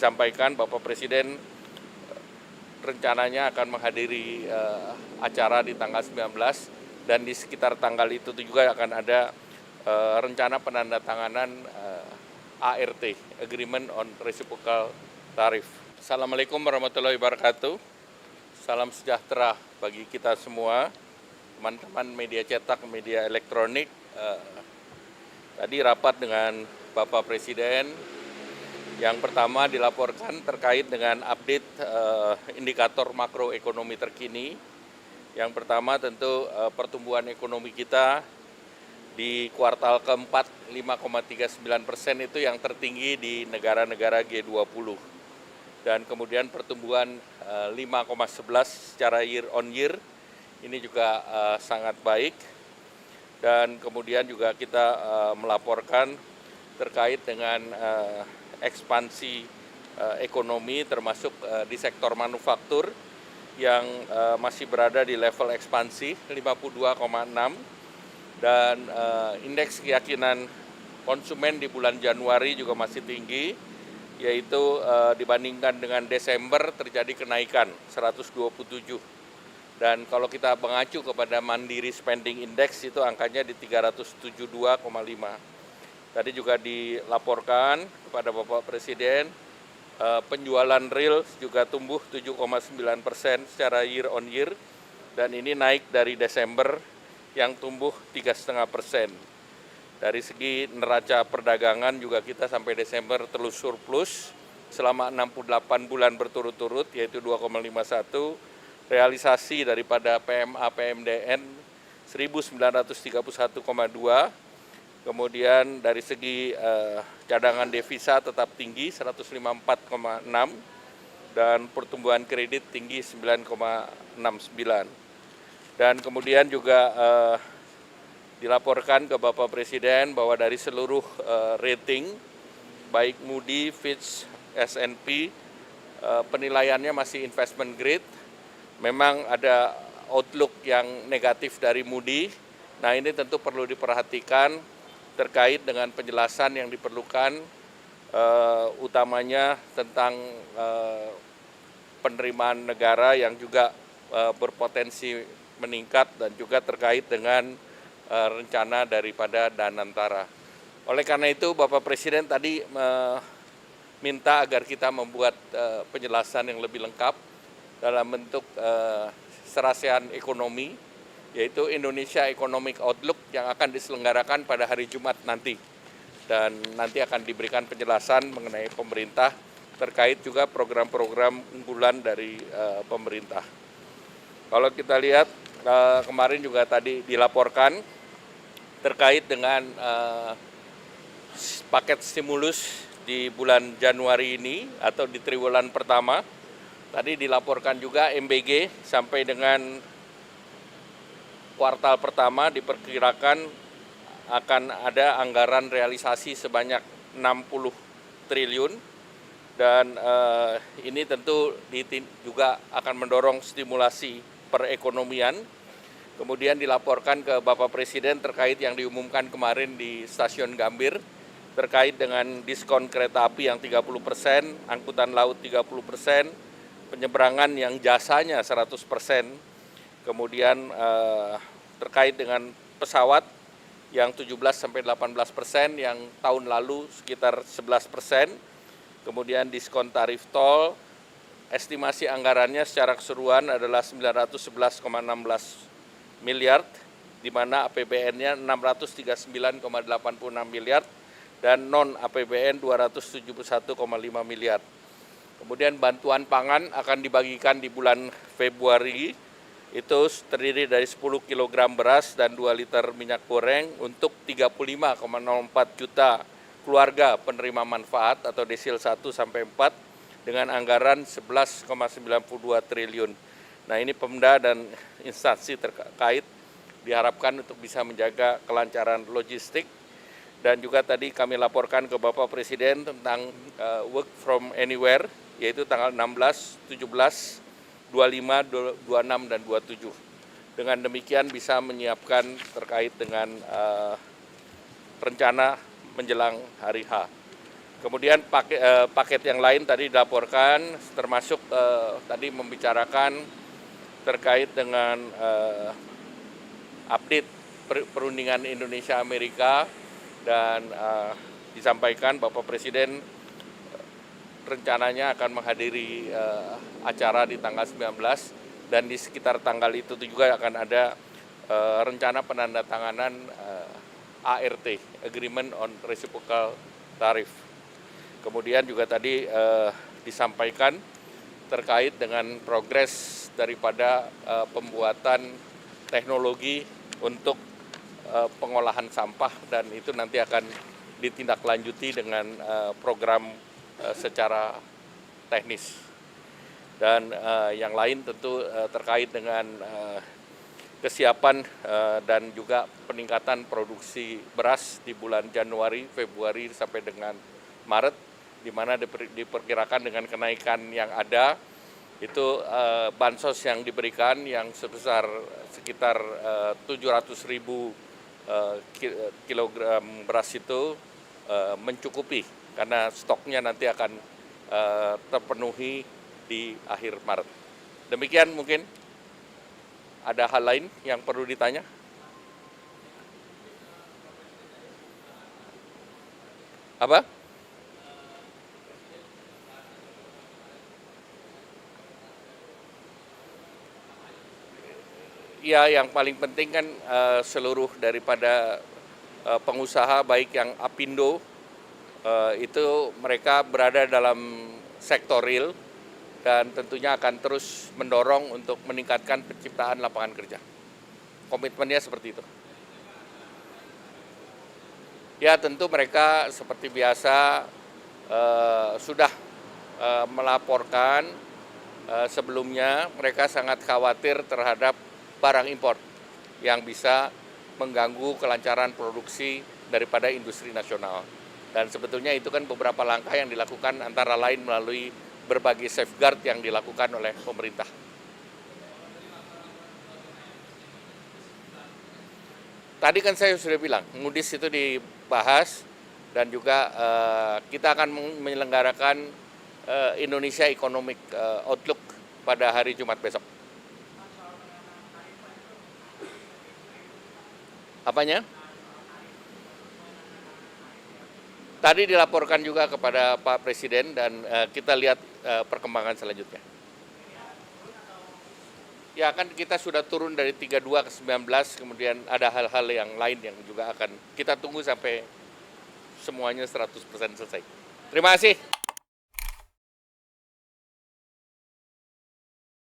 disampaikan Bapak Presiden rencananya akan menghadiri acara di tanggal 19 dan di sekitar tanggal itu juga akan ada rencana penandatanganan ART, Agreement on Reciprocal Tariff. Assalamualaikum warahmatullahi wabarakatuh. Salam sejahtera bagi kita semua, teman-teman media cetak, media elektronik. Tadi rapat dengan Bapak Presiden. Yang pertama dilaporkan terkait dengan update indikator makroekonomi terkini. Yang pertama tentu pertumbuhan ekonomi kita di kuartal keempat 5,39% itu yang tertinggi di negara-negara G20. Dan kemudian pertumbuhan 5,11 secara year on year ini juga sangat baik. Dan kemudian juga kita melaporkan terkait dengan ekspansi ekonomi termasuk di sektor manufaktur yang masih berada di level ekspansi 52,6 dan indeks keyakinan konsumen di bulan Januari juga masih tinggi, yaitu dibandingkan dengan Desember terjadi kenaikan 127. Dan kalau kita mengacu kepada Mandiri Spending Index itu angkanya di 372,5. Tadi juga dilaporkan kepada Bapak Presiden, penjualan real juga tumbuh 7,9% secara year on year, dan ini naik dari Desember yang tumbuh 3,5%. Dari segi neraca perdagangan juga kita sampai Desember terus surplus selama 68 bulan berturut-turut, yaitu 2,51. Realisasi daripada PMA PMDN 1931,2. Kemudian dari segi cadangan devisa tetap tinggi 154,6 dan pertumbuhan kredit tinggi 9,69. Dan kemudian juga dilaporkan ke Bapak Presiden bahwa dari seluruh rating baik Moody, Fitch, S&P penilaiannya masih investment grade. Memang ada outlook yang negatif dari Moody. Nah, ini tentu perlu diperhatikan terkait dengan penjelasan yang diperlukan utamanya tentang penerimaan negara yang juga berpotensi meningkat dan juga terkait dengan rencana daripada Danantara. Oleh karena itu Bapak Presiden tadi minta agar kita membuat penjelasan yang lebih lengkap dalam bentuk serasian ekonomi, yaitu Indonesia Economic Outlook yang akan diselenggarakan pada hari Jumat nanti. Dan nanti akan diberikan penjelasan mengenai pemerintah terkait juga program-program unggulan dari pemerintah. Kalau kita lihat kemarin juga tadi dilaporkan terkait dengan paket stimulus di bulan Januari ini atau di triwulan pertama. Tadi dilaporkan juga MBG sampai dengan kuartal pertama diperkirakan akan ada anggaran realisasi sebanyak 60 triliun dan ini tentu juga akan mendorong stimulasi perekonomian. Kemudian dilaporkan ke Bapak Presiden terkait yang diumumkan kemarin di Stasiun Gambir terkait dengan diskon kereta api yang 30%, angkutan laut 30%, penyeberangan yang jasanya 100%, kemudian terkait dengan pesawat yang 17-18%, yang tahun lalu sekitar 11%, kemudian diskon tarif tol, estimasi anggarannya secara keseluruhan adalah 911,16 miliar, di mana APBN-nya 639,86 miliar, dan non-APBN 271,5 miliar. Kemudian bantuan pangan akan dibagikan di bulan Februari, itu terdiri dari 10 kg beras dan 2 liter minyak goreng untuk 35,04 juta keluarga penerima manfaat atau desil 1 sampai 4 dengan anggaran 11,92 triliun. Nah, ini Pemda dan instansi terkait diharapkan untuk bisa menjaga kelancaran logistik. Dan juga tadi kami laporkan ke Bapak Presiden tentang work from anywhere, yaitu tanggal 16, 17, 25, 26, dan 27. Dengan demikian bisa menyiapkan terkait dengan rencana menjelang hari H. Kemudian paket yang lain tadi dilaporkan, termasuk tadi membicarakan terkait dengan update perundingan Indonesia-Amerika dan disampaikan Bapak Presiden rencananya akan menghadiri acara di tanggal 19 dan di sekitar tanggal itu juga akan ada rencana penandatanganan ART, Agreement on Reciprocal Tariff. Kemudian juga tadi disampaikan terkait dengan progres daripada pembuatan teknologi untuk pengolahan sampah dan itu nanti akan ditindaklanjuti dengan program secara teknis. Dan yang lain tentu terkait dengan kesiapan dan juga peningkatan produksi beras di bulan Januari, Februari sampai dengan Maret, di mana diperkirakan dengan kenaikan yang ada, itu bansos yang diberikan yang sebesar sekitar 700.000 kilogram beras itu mencukupi, karena stoknya nanti akan terpenuhi di akhir Maret. Demikian mungkin. Ada hal lain yang perlu ditanya? Apa? Ya, yang paling penting kan seluruh daripada pengusaha baik yang Apindo itu mereka berada dalam sektor real dan tentunya akan terus mendorong untuk meningkatkan penciptaan lapangan kerja. Komitmennya seperti itu. Ya, tentu mereka seperti biasa sudah melaporkan sebelumnya mereka sangat khawatir terhadap barang impor yang bisa mengganggu kelancaran produksi daripada industri nasional. Dan sebetulnya itu kan beberapa langkah yang dilakukan antara lain melalui berbagai safeguard yang dilakukan oleh pemerintah. Tadi kan saya sudah bilang, Moody's itu dibahas dan juga kita akan menyelenggarakan Indonesia Economic Outlook pada hari Jumat besok. Apanya? Tadi dilaporkan juga kepada Pak Presiden dan kita lihat perkembangan selanjutnya. Ya kan kita sudah turun dari 32 ke 19, kemudian ada hal-hal yang lain yang juga akan kita tunggu sampai semuanya 100% selesai. Terima kasih.